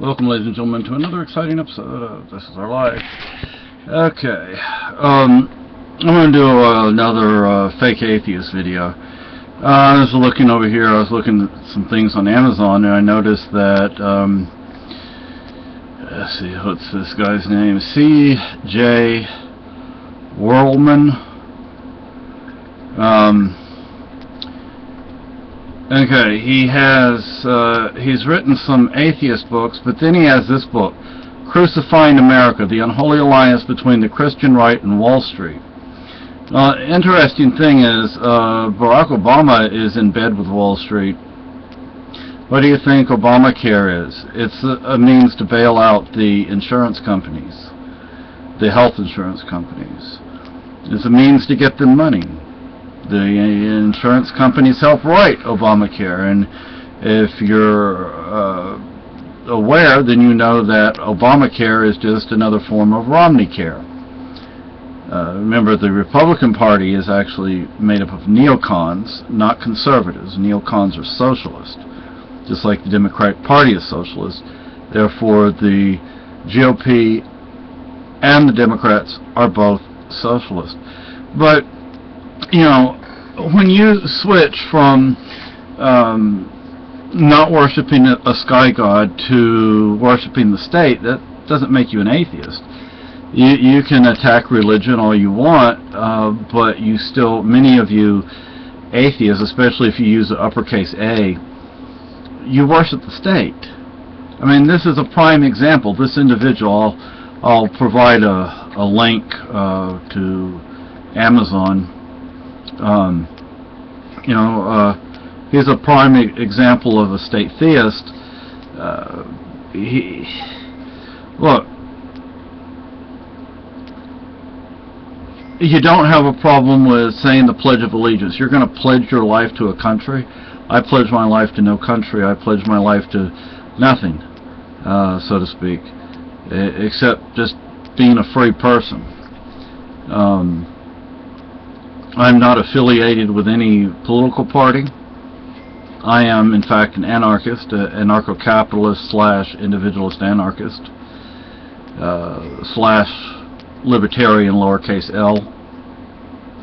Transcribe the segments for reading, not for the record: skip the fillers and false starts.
Welcome, ladies and gentlemen, to another exciting episode of This Is Our Life. Okay, I'm going to do another fake atheist video. I was looking over here, I was looking at some things on Amazon, and I noticed that, let's see, what's this guy's name? C.J. Worlman. Okay, he's written some atheist books, but then he has this book, Crucifying America, The Unholy Alliance Between the Christian Right and Wall Street. Interesting thing is, Barack Obama is in bed with Wall Street. What do you think Obamacare is? It's a means to bail out the insurance companies, the health insurance companies. It's a means to get them money. The insurance companies help write Obamacare, and if you're aware, then you know that Obamacare is just another form of Romney care. Remember, the Republican Party is actually made up of neocons, not conservatives. Neocons are socialist, just like the Democratic Party is socialist. Therefore, the GOP and the Democrats are both socialist. But you know, when you switch from not worshiping a sky god to worshiping the state, that doesn't make you an atheist. You can attack religion all you want, but you still, many of you atheists, especially if you use the uppercase A, you worship the state. I mean, this is a prime example. This individual, I'll provide a link to Amazon. He's a prime example of a state theist. Look, you don't have a problem with saying the Pledge of Allegiance. You're going to pledge your life to a country. I pledge my life to no country. I pledge my life to nothing, so to speak, except just being a free person. I'm not affiliated with any political party. I am, in fact, an anarchist, anarcho-capitalist slash individualist anarchist, slash libertarian, lowercase l.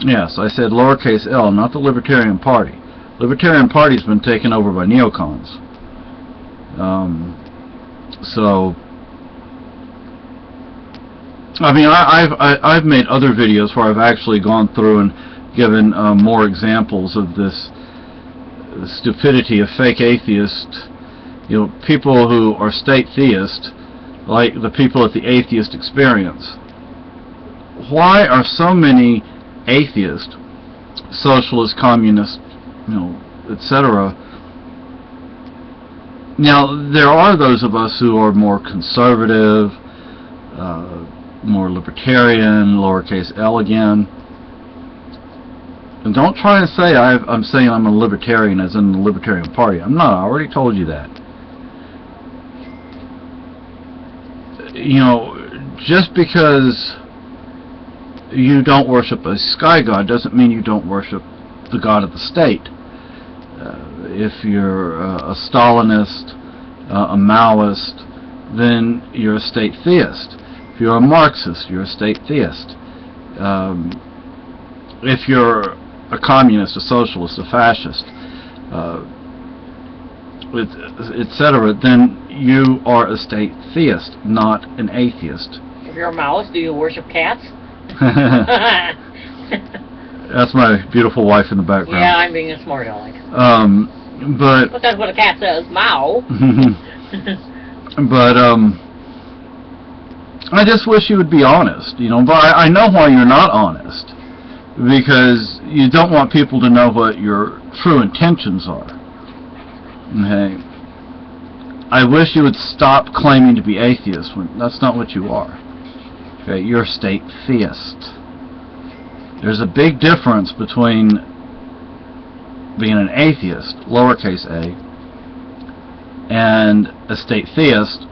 Yes, I said lowercase l, not the Libertarian Party. Libertarian Party's been taken over by neocons. I mean, I've made other videos where I've actually gone through and given more examples of this stupidity of fake atheists. You know, people who are state theists, like the people at the Atheist Experience. Why are so many atheists, socialists, communists, etc.? Now, there are those of us who are more conservative, more libertarian, lowercase l again. And don't try to say I'm saying I'm a libertarian as in the Libertarian Party. I'm not. I already told you that. You know, just because you don't worship a sky god doesn't mean you don't worship the god of the state. If you're a Stalinist, a Maoist, then you're a state theist. If you're a Marxist, you're a state theist. If you're a communist, a socialist, a fascist, etc., then you are a state theist, not an atheist. If you're a Maoist, do you worship cats? That's my beautiful wife in the background. Yeah, I'm being a smart aleck. But that's what a cat says, Mao. But I just wish you would be honest, but I know why you're not honest. Because you don't want people to know what your true intentions are. Okay? I wish you would stop claiming to be atheist when that's not what you are. Okay? You're a state theist. There's a big difference between being an atheist, lowercase a, and a state theist,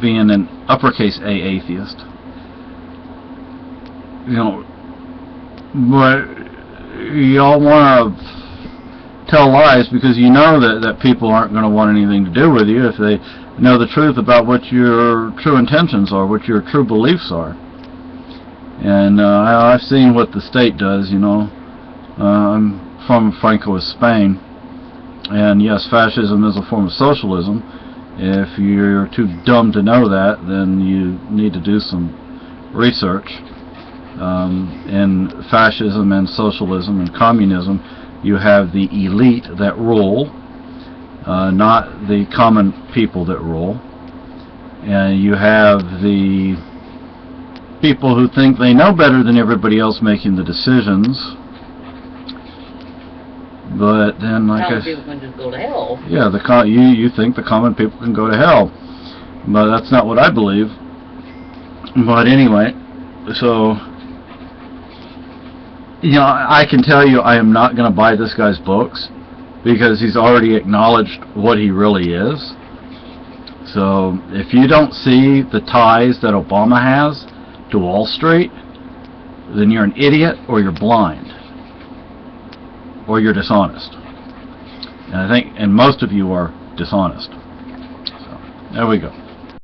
being an uppercase A atheist. But y'all want to tell lies because you know that people aren't going to want anything to do with you if they know the truth about what your true intentions are, what your true beliefs are. And I've seen what the state does, you know. I'm from Francoist Spain, and yes, fascism is a form of socialism. If you're too dumb to know that, then you need to do some research. In fascism and socialism and communism, you have the elite that rule, not the common people that rule. And you have the people who think they know better than everybody else making the decisions. But then, like common people can just go to hell. Yeah, you think the common people can go to hell, but that's not what I believe. But anyway, so you know, I can tell you I am not going to buy this guy's books because he's already acknowledged what he really is. So if you don't see the ties that Obama has to Wall Street, then you're an idiot or you're blind or you're dishonest. And I think, and most of you are dishonest. So there we go.